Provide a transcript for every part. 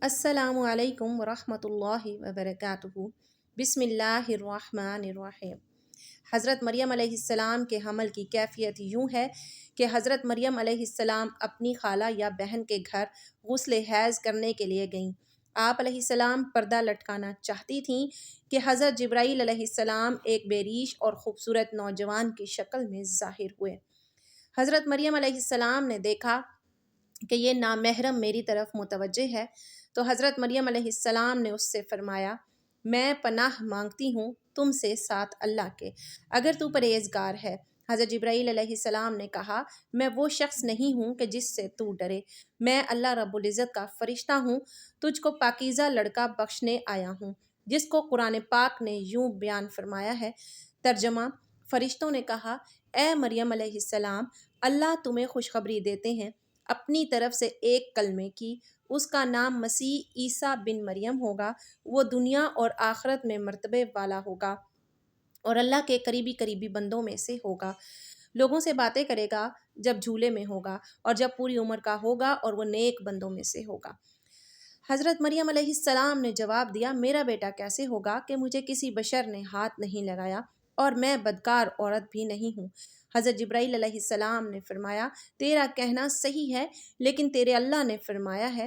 السلام علیکم ورحمۃ اللہ وبرکاتہ۔ بسم اللہ الرحمن الرحیم۔ حضرت مریم علیہ السلام کے حمل کی کیفیت یوں ہے کہ حضرت مریم علیہ السلام اپنی خالہ یا بہن کے گھر غسل حیض کرنے کے لیے گئیں۔ آپ علیہ السلام پردہ لٹکانا چاہتی تھیں کہ حضرت جبرائیل علیہ السلام ایک بے ریش اور خوبصورت نوجوان کی شکل میں ظاہر ہوئے۔ حضرت مریم علیہ السلام نے دیکھا کہ یہ نامحرم میری طرف متوجہ ہے، تو حضرت مریم علیہ السلام نے اس سے فرمایا، میں پناہ مانگتی ہوں تم سے ساتھ اللہ کے، اگر تو پرہیزگار ہے۔ حضرت جبرائیل علیہ السلام نے کہا، میں وہ شخص نہیں ہوں کہ جس سے تو ڈرے، میں اللہ رب العزت کا فرشتہ ہوں، تجھ کو پاکیزہ لڑکا بخشنے آیا ہوں، جس کو قرآن پاک نے یوں بیان فرمایا ہے۔ ترجمہ: فرشتوں نے کہا، اے مریم علیہ السلام، اللہ تمہیں خوشخبری دیتے ہیں اپنی طرف سے ایک کلمے کی، اس کا نام مسیح عیسیٰ بن مریم ہوگا، وہ دنیا اور آخرت میں مرتبے والا ہوگا اور اللہ کے قریبی بندوں میں سے ہوگا۔ لوگوں سے باتیں کرے گا جب جھولے میں ہوگا اور جب پوری عمر کا ہوگا، اور وہ نیک بندوں میں سے ہوگا۔ حضرت مریم علیہ السلام نے جواب دیا، میرا بیٹا کیسے ہوگا کہ مجھے کسی بشر نے ہاتھ نہیں لگایا اور میں بدکار عورت بھی نہیں ہوں۔ حضرت جبرائیل علیہ السلام نے فرمایا، تیرا کہنا صحیح ہے، لیکن تیرے اللہ نے فرمایا ہے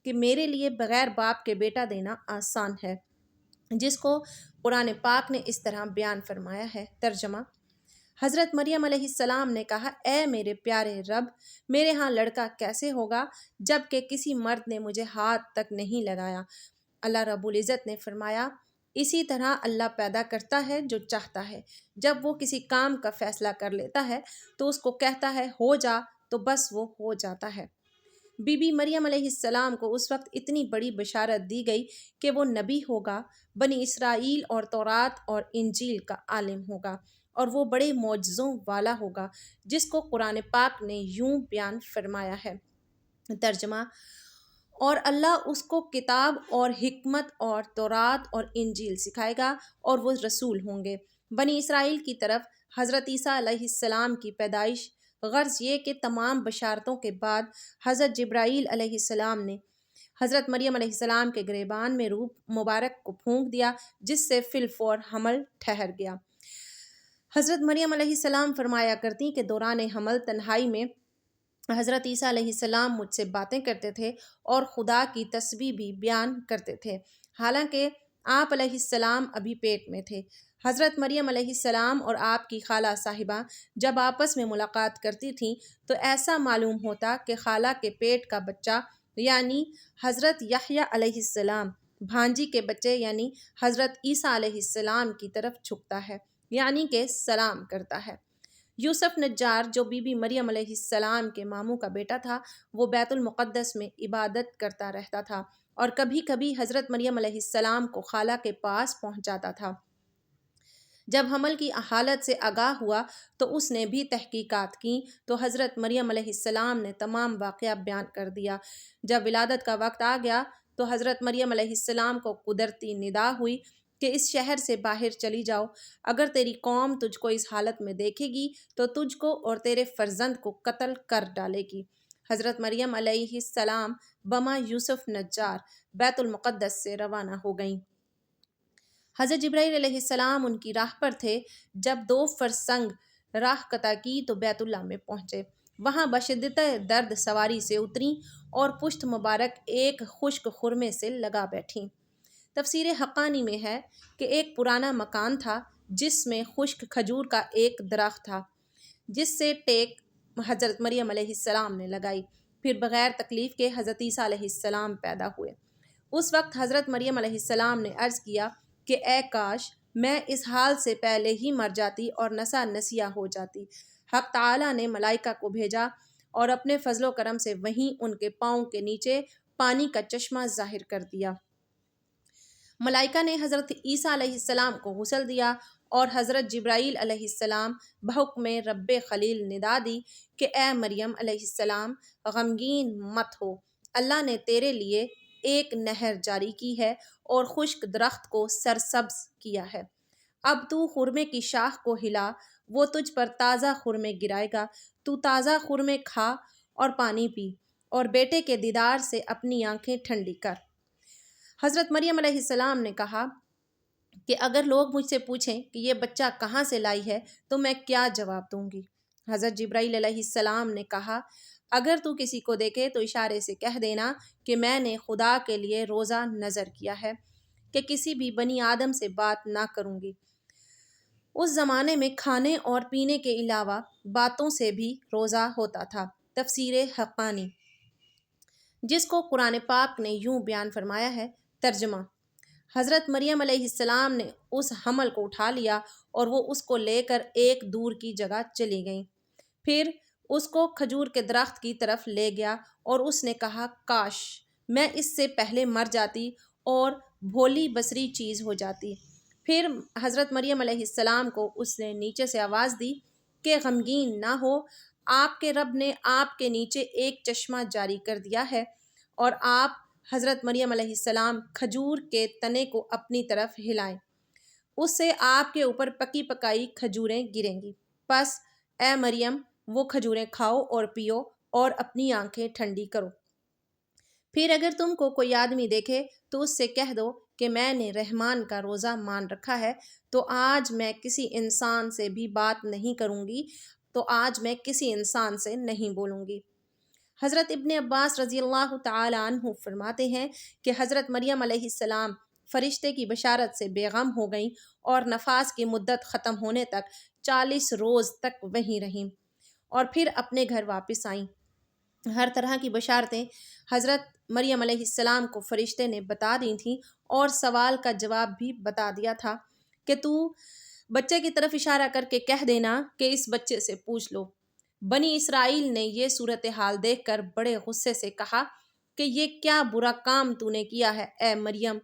کہ میرے لیے بغیر باپ کے بیٹا دینا آسان ہے، جس کو قرآن پاک نے اس طرح بیان فرمایا ہے۔ ترجمہ: حضرت مریم علیہ السلام نے کہا، اے میرے پیارے رب، میرے ہاں لڑکا کیسے ہوگا جب کہ کسی مرد نے مجھے ہاتھ تک نہیں لگایا؟ اللہ رب العزت نے فرمایا، اسی طرح اللہ پیدا کرتا ہے جو چاہتا ہے، جب وہ کسی کام کا فیصلہ کر لیتا ہے تو اس کو کہتا ہے ہو جا، تو بس وہ ہو جاتا ہے۔ بی بی مریم علیہ السلام کو اس وقت اتنی بڑی بشارت دی گئی کہ وہ نبی ہوگا، بنی اسرائیل اور تورات اور انجیل کا عالم ہوگا، اور وہ بڑے معجزوں والا ہوگا، جس کو قرآن پاک نے یوں بیان فرمایا ہے۔ ترجمہ: اور اللہ اس کو کتاب اور حکمت اور تورات اور انجیل سکھائے گا، اور وہ رسول ہوں گے۔ بنی اسرائیل کی طرف حضرت عیسیٰ علیہ السلام کی پیدائش۔ غرض یہ کہ تمام بشارتوں کے بعد حضرت جبرائیل علیہ السلام نے حضرت مریم علیہ السلام کے گریبان میں روح مبارک کو پھونک دیا، جس سے فی الفور حمل ٹھہر گیا۔ حضرت مریم علیہ السلام فرمایا کرتی کہ دوران حمل تنہائی میں حضرت عیسیٰ علیہ السلام مجھ سے باتیں کرتے تھے اور خدا کی تسبیح بھی بیان کرتے تھے، حالانکہ آپ علیہ السلام ابھی پیٹ میں تھے۔ حضرت مریم علیہ السلام اور آپ کی خالہ صاحبہ جب آپس میں ملاقات کرتی تھیں تو ایسا معلوم ہوتا کہ خالہ کے پیٹ کا بچہ یعنی حضرت یحییٰ علیہ السلام بھانجی کے بچے یعنی حضرت عیسیٰ علیہ السلام کی طرف جھکتا ہے، یعنی کہ سلام کرتا ہے۔ یوسف نجار جو بی بی مریم علیہ السلام کے ماموں کا بیٹا تھا، وہ بیت المقدس میں عبادت کرتا رہتا تھا اور کبھی کبھی حضرت مریم علیہ السلام کو خالہ کے پاس پہنچاتا تھا۔ جب حمل کی حالت سے آگاہ ہوا تو اس نے بھی تحقیقات کیں تو حضرت مریم علیہ السلام نے تمام واقعہ بیان کر دیا۔ جب ولادت کا وقت آ گیا تو حضرت مریم علیہ السلام کو قدرتی ندا ہوئی کہ اس شہر سے باہر چلی جاؤ، اگر تیری قوم تجھ کو اس حالت میں دیکھے گی تو تجھ کو اور تیرے فرزند کو قتل کر ڈالے گی۔ حضرت مریم علیہ السلام بما یوسف نجار بیت المقدس سے روانہ ہو گئیں۔ حضرت جبرائیل علیہ السلام ان کی راہ پر تھے۔ جب 2 فرسنگ راہ قطع کی تو بیت اللہ میں پہنچے، وہاں بشدت درد سواری سے اتریں اور پشت مبارک ایک خشک خرمے سے لگا بیٹھیں۔ تفسیر حقانی میں ہے کہ ایک پرانا مکان تھا جس میں خشک کھجور کا ایک درخت تھا، جس سے ٹیک حضرت مریم علیہ السلام نے لگائی۔ پھر بغیر تکلیف کے حضرت عیسیٰ علیہ السلام پیدا ہوئے۔ اس وقت حضرت مریم علیہ السلام نے عرض کیا کہ اے کاش میں اس حال سے پہلے ہی مر جاتی اور نسا نسیہ ہو جاتی۔ حق تعالیٰ نے ملائکہ کو بھیجا اور اپنے فضل و کرم سے وہیں ان کے پاؤں کے نیچے پانی کا چشمہ ظاہر کر دیا۔ ملائکہ نے حضرت عیسیٰ علیہ السلام کو غسل دیا اور حضرت جبرائیل علیہ السلام بحکم رب خلیل ندا دی کہ اے مریم علیہ السلام، غمگین مت ہو، اللہ نے تیرے لیے ایک نہر جاری کی ہے اور خشک درخت کو سرسبز کیا ہے۔ اب تو خرمے کی شاخ کو ہلا، وہ تجھ پر تازہ خرمے گرائے گا، تو تازہ خرمے کھا اور پانی پی اور بیٹے کے دیدار سے اپنی آنکھیں ٹھنڈی کر۔ حضرت مریم علیہ السلام نے کہا کہ اگر لوگ مجھ سے پوچھیں کہ یہ بچہ کہاں سے لائی ہے تو میں کیا جواب دوں گی؟ حضرت جبرائیل علیہ السلام نے کہا اگر تو کسی کو دیکھے تو اشارے سے کہہ دینا کہ میں نے خدا کے لیے روزہ نظر کیا ہے کہ کسی بھی بنی آدم سے بات نہ کروں گی۔ اس زمانے میں کھانے اور پینے کے علاوہ باتوں سے بھی روزہ ہوتا تھا۔ تفسیر حقانی، جس کو قرآن پاک نے یوں بیان فرمایا ہے۔ ترجمہ: حضرت مریم علیہ السلام نے اس حمل کو اٹھا لیا اور وہ اس کو لے کر ایک دور کی جگہ چلی گئیں۔ پھر اس کو کھجور کے درخت کی طرف لے گیا اور اس نے کہا کاش میں اس سے پہلے مر جاتی اور بھولی بصری چیز ہو جاتی۔ پھر حضرت مریم علیہ السلام کو اس نے نیچے سے آواز دی کہ غمگین نہ ہو، آپ کے رب نے آپ کے نیچے ایک چشمہ جاری کر دیا ہے اور آپ حضرت مریم علیہ السلام کھجور کے تنے کو اپنی طرف ہلائیں، اس سے آپ کے اوپر پکی پکائی کھجوریں گریں گی۔ پس اے مریم وہ کھجوریں کھاؤ اور پیو اور اپنی آنکھیں ٹھنڈی کرو۔ پھر اگر تم کو کوئی آدمی دیکھے تو اس سے کہہ دو کہ میں نے رحمان کا روزہ مان رکھا ہے، تو آج میں کسی انسان سے بھی بات نہیں کروں گی، تو آج میں کسی انسان سے نہیں بولوں گی۔ حضرت ابن عباس رضی اللہ تعالی عنہ فرماتے ہیں کہ حضرت مریم علیہ السلام فرشتے کی بشارت سے بے غم ہو گئیں اور نفاس کی مدت ختم ہونے تک 40 روز تک وہیں رہیں اور پھر اپنے گھر واپس آئیں۔ ہر طرح کی بشارتیں حضرت مریم علیہ السلام کو فرشتے نے بتا دی تھیں اور سوال کا جواب بھی بتا دیا تھا کہ تو بچے کی طرف اشارہ کر کے کہہ دینا کہ اس بچے سے پوچھ لو۔ بنی اسرائیل نے یہ صورتحال دیکھ کر بڑے غصے سے کہا کہ یہ کیا برا کام تو نے کیا ہے اے مریم،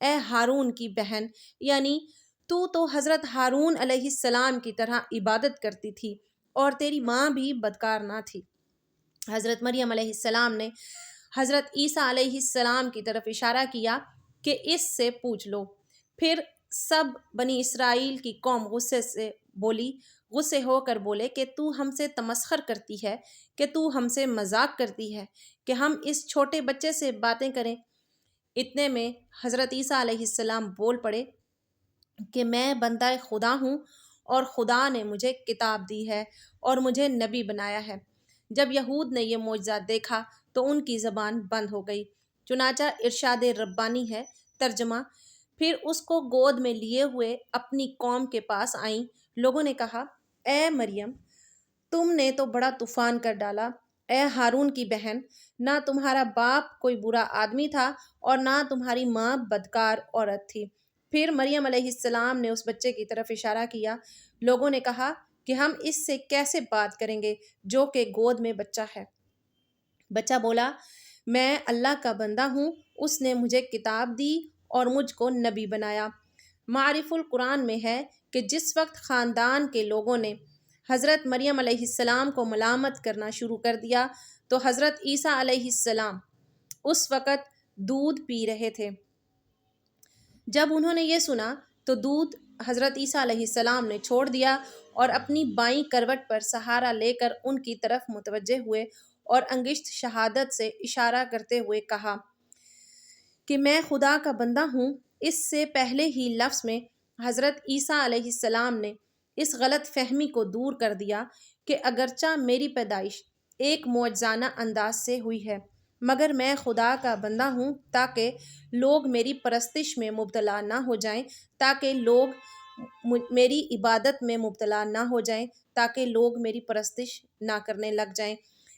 اے ہارون کی بہن، یعنی تو حضرت ہارون علیہ السلام کی طرح عبادت کرتی تھی اور تیری ماں بھی بدکار نہ تھی۔ حضرت مریم علیہ السلام نے حضرت عیسیٰ علیہ السلام کی طرف اشارہ کیا کہ اس سے پوچھ لو۔ پھر سب بنی اسرائیل کی قوم غصے ہو کر بولے کہ تو ہم سے تمسخر کرتی ہے، کہ تو ہم سے مذاق کرتی ہے کہ ہم اس چھوٹے بچے سے باتیں کریں۔ اتنے میں حضرت عیسیٰ علیہ السلام بول پڑے کہ میں بندہ خدا ہوں اور خدا نے مجھے کتاب دی ہے اور مجھے نبی بنایا ہے۔ جب یہود نے یہ معجزہ دیکھا تو ان کی زبان بند ہو گئی۔ چنانچہ ارشاد ربانی ہے۔ ترجمہ: پھر اس کو گود میں لیے ہوئے اپنی قوم کے پاس آئیں۔ لوگوں نے کہا اے مریم تم نے تو بڑا طوفان کر ڈالا۔ اے ہارون کی بہن، نہ تمہارا باپ کوئی برا آدمی تھا اور نہ تمہاری ماں بدکار عورت تھی۔ پھر مریم علیہ السلام نے اس بچے کی طرف اشارہ کیا۔ لوگوں نے کہا کہ ہم اس سے کیسے بات کریں گے جو کہ گود میں بچہ ہے؟ بچہ بولا میں اللہ کا بندہ ہوں، اس نے مجھے کتاب دی اور مجھ کو نبی بنایا۔ معارف القرآن میں ہے کہ جس وقت خاندان کے لوگوں نے حضرت مریم علیہ السلام کو ملامت کرنا شروع کر دیا تو حضرت عیسیٰ علیہ السلام اس وقت دودھ پی رہے تھے۔ جب انہوں نے یہ سنا تو دودھ حضرت عیسیٰ علیہ السلام نے چھوڑ دیا اور اپنی بائیں کروٹ پر سہارا لے کر ان کی طرف متوجہ ہوئے اور انگشت شہادت سے اشارہ کرتے ہوئے کہا کہ میں خدا کا بندہ ہوں۔ اس سے پہلے ہی لفظ میں حضرت عیسیٰ علیہ السلام نے اس غلط فہمی کو دور کر دیا کہ اگرچہ میری پیدائش ایک معجزانہ انداز سے ہوئی ہے مگر میں خدا کا بندہ ہوں تاکہ لوگ میری پرستش میں مبتلا نہ ہو جائیں، تاکہ لوگ میری عبادت میں مبتلا نہ ہو جائیں، تاکہ لوگ میری پرستش نہ کرنے لگ جائیں۔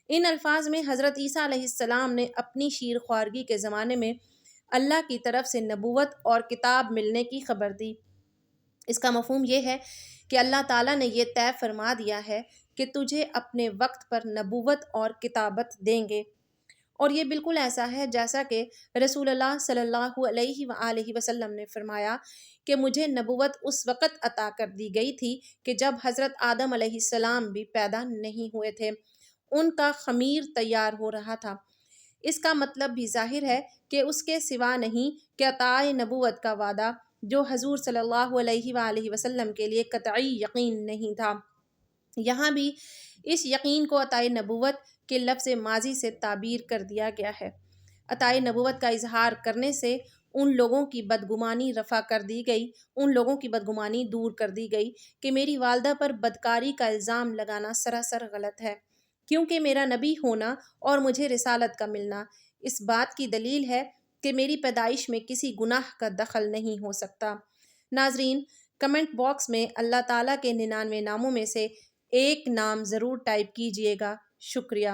ان الفاظ میں حضرت عیسیٰ علیہ السلام نے اپنی شیر خوارگی کے زمانے میں اللہ کی طرف سے نبوت اور کتاب ملنے کی خبر دی۔ اس کا مفہوم یہ ہے کہ اللہ تعالیٰ نے یہ طے فرما دیا ہے کہ تجھے اپنے وقت پر نبوت اور کتابت دیں گے، اور یہ بالکل ایسا ہے جیسا کہ رسول اللہ صلی اللہ علیہ وآلہ وسلم نے فرمایا کہ مجھے نبوت اس وقت عطا کر دی گئی تھی کہ جب حضرت آدم علیہ السلام بھی پیدا نہیں ہوئے تھے، ان کا خمیر تیار ہو رہا تھا۔ اس کا مطلب بھی ظاہر ہے کہ اس کے سوا نہیں کہ عطائے نبوت کا وعدہ جو حضور صلی اللہ علیہ وآلہ وسلم کے لیے قطعی یقین نہیں تھا، یہاں بھی اس یقین کو عطائے نبوت کے لفظ ماضی سے تعبیر کر دیا گیا ہے۔ عطائے نبوت کا اظہار کرنے سے ان لوگوں کی بدگمانی رفع کر دی گئی، ان لوگوں کی بدگمانی دور کر دی گئی کہ میری والدہ پر بدکاری کا الزام لگانا سراسر غلط ہے، کیونکہ میرا نبی ہونا اور مجھے رسالت کا ملنا اس بات کی دلیل ہے کہ میری پیدائش میں کسی گناہ کا دخل نہیں ہو سکتا۔ ناظرین، کمنٹ باکس میں اللہ تعالیٰ کے 99 ناموں میں سے ایک نام ضرور ٹائپ کیجئے گا۔ شکریہ۔